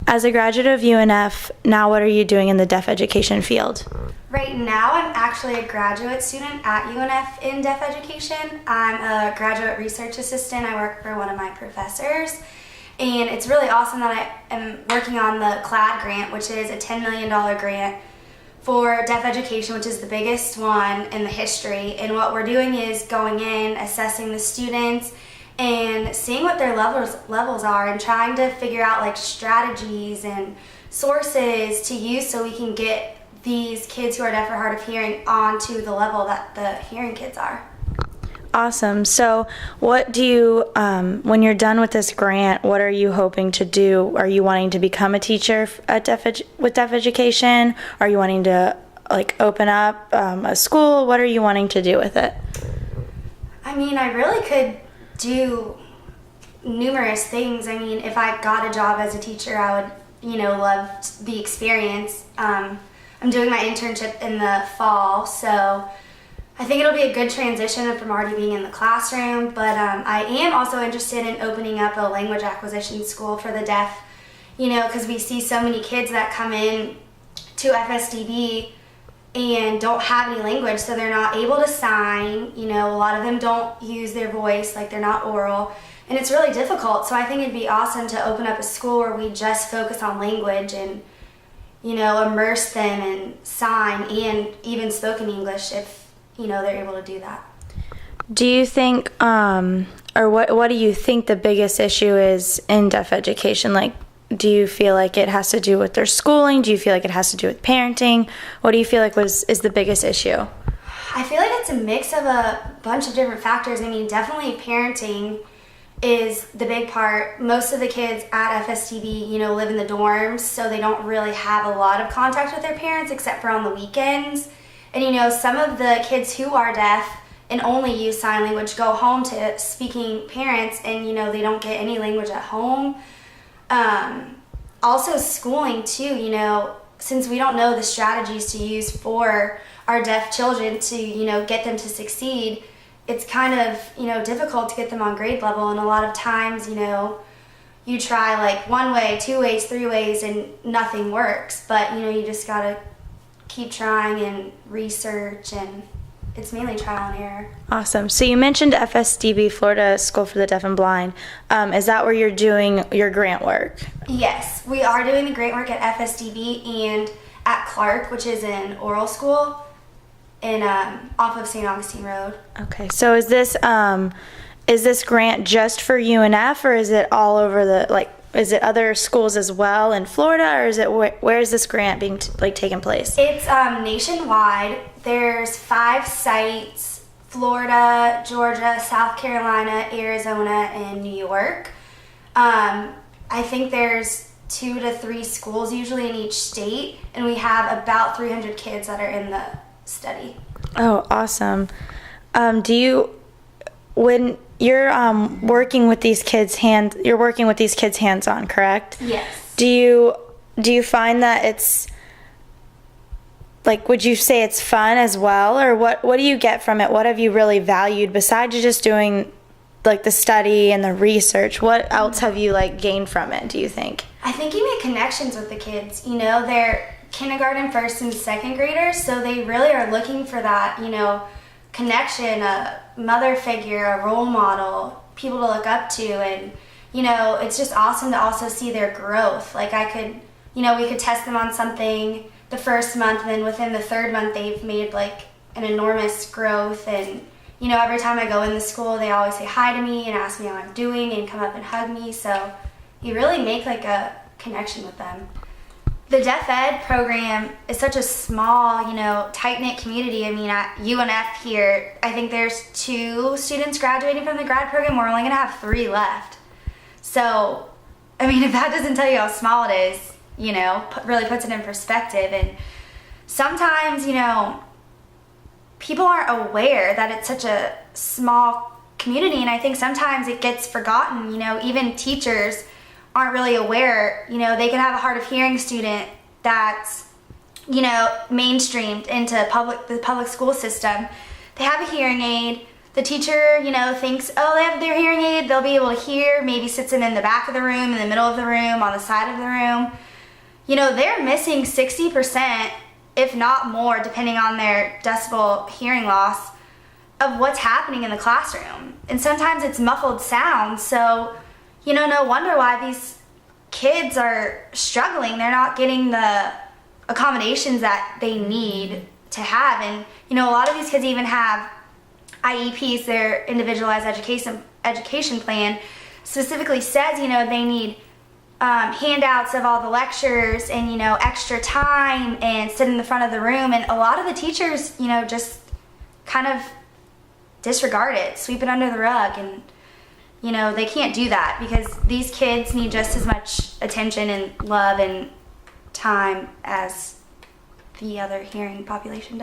As a graduate of UNF, now what are you doing in the deaf education field? Right now, I'm actually a graduate student at UNF in deaf education. I'm a graduate research assistant. I work for one of my professors. And it's really awesome that I am working on the CLAD grant, which is a $10 million grant for deaf education, which is the biggest one in the history. And what we're doing is going in, assessing the students, and seeing what their levels are and trying to figure out like strategies and sources to use so we can get these kids who are deaf or hard of hearing onto the level that the hearing kids are. Awesome. So what do you, when you're done with this grant, what are you hoping to do? Are you wanting to become a teacher at with deaf education? Are you wanting to like open up a school? What are you wanting to do with it? I mean, I really could do numerous things. I mean, if I got a job as a teacher, I would, love the experience. I'm doing my internship in the fall, so I think it'll be a good transition from already being in the classroom, but I am also interested in opening up a language acquisition school for the deaf, because we see so many kids that come in to FSDB and don't have any language, so they're not able to sign. A lot of them don't use their voice, like they're not oral, and it's really difficult. So I think it'd be awesome to open up a school where we just focus on language and, immerse them in sign and even spoken English if, they're able to do that. Do you think, or what do you think the biggest issue is in deaf education? Like, do you feel like it has to do with their schooling? Do you feel like it has to do with parenting? What do you feel like is the biggest issue? I feel like it's a mix of a bunch of different factors. I mean, definitely parenting is the big part. Most of the kids at FSDB, live in the dorms, so they don't really have a lot of contact with their parents except for on the weekends. And, some of the kids who are deaf and only use sign language go home to speaking parents and, they don't get any language at home. Also schooling too, since we don't know the strategies to use for our deaf children to, get them to succeed, it's kind of, difficult to get them on grade level. And a lot of times, you try like one way, 2 ways, 3 ways, and nothing works. But, you just gotta keep trying and research, and it's mainly trial and error. Awesome. So you mentioned FSDB, Florida School for the Deaf and Blind. Is that where you're doing your grant work? Yes, we are doing the grant work at FSDB and at Clark, which is an oral school in off of St. Augustine Road. Okay. So is this grant just for UNF, or is it all over is it other schools as well in Florida, or is it where is this grant being taking place? It's nationwide. There's 5 sites: Florida, Georgia, South Carolina, Arizona, and New York. I think there's 2 to 3 schools usually in each state, and we have about 300 kids that are in the study. Oh, awesome. When you're working with these kids hands-on, correct? Yes. Do you find that it's would you say it's fun as well, or what do you get from it? What have you really valued besides just doing the study and the research? What else have you gained from it, do you think? I think you make connections with the kids. They're kindergarten, first and second graders, so they really are looking for that, connection, a mother figure, a role model, people to look up to, and it's just awesome to also see their growth. We could test them on something the first month, and then within the 3rd month they've made an enormous growth. And every time I go in the school, they always say hi to me and ask me how I'm doing and come up and hug me, so you really make a connection with them. The Deaf Ed program is such a small, tight-knit community. I mean, at UNF here, I think there's 2 students graduating from the grad program. We're only going to have 3 left. So, I mean, if that doesn't tell you how small it is, really puts it in perspective. And sometimes, people aren't aware that it's such a small community, and I think sometimes it gets forgotten. Even teachers aren't really aware. They can have a hard of hearing student that's, mainstreamed into the public school system. They have a hearing aid, the teacher, you know, thinks, oh, they have their hearing aid, they'll be able to hear, maybe sits them in the back of the room, in the middle of the room, on the side of the room. You know, they're missing 60%, if not more, depending on their decibel hearing loss, of what's happening in the classroom. And sometimes it's muffled sound, so, you know, no wonder why these kids are struggling. They're not getting the accommodations that they need to have. And, you know, a lot of these kids even have IEPs, their individualized education plan, specifically says, you know, they need handouts of all the lectures and, you know, extra time and sit in the front of the room. And a lot of the teachers, you know, just kind of disregard it, sweep it under the rug. And, you know, they can't do that because these kids need just as much attention and love and time as the other hearing population does.